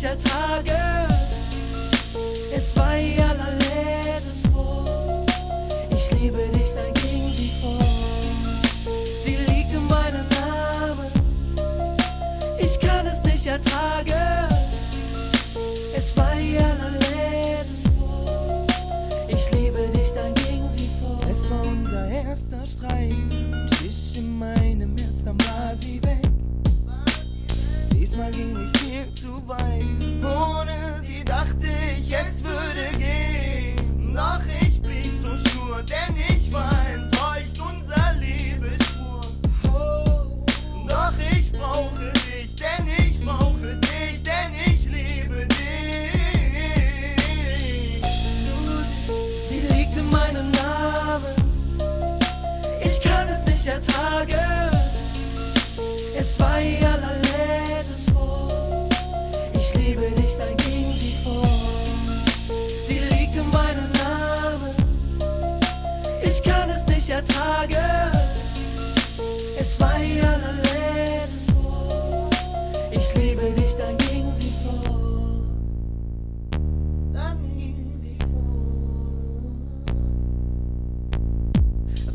sicher Tage. Es war ihr allerletztes Wort. Ich liebe dich, dann ging sie vor. Sie liegt in meinem Namen. Ich kann es nicht ertragen. Es war ihr allerletztes Wort. Ich liebe dich, dann ging sie vor. Es war unser erster Streit. Und ich in meinem Herz, dann war sie weg. Diesmal ging ich viel zu weit. Ohne sie dachte ich, es würde gehen. Doch ich blieb so stur, denn ich war enttäuscht, unser Liebesschwur. Doch ich brauche dich, denn ich brauche dich, denn ich liebe dich. Sie liegt in meinem Namen. Ich kann es nicht ertragen. Es war ihr allerletztes Wort. Ich liebe dich, dann ging sie vor. Sie liegt in meinem Namen. Ich kann es nicht ertragen. Es war ihr allerletztes Wort. Ich liebe dich, dann ging sie fort. Dann ging sie fort.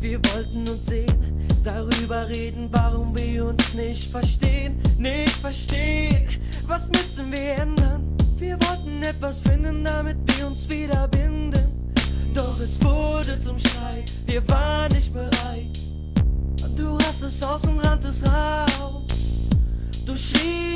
Wir wollten uns sehen, darüber reden, warum wir uns nicht verstehen. Nicht verstehen, was müssen wir ändern? Wir wollten etwas finden, damit wir uns wieder binden. Doch es wurde zum Streit, wir waren nicht bereit. Und du hast es aus und ranntest raus. Du schriebst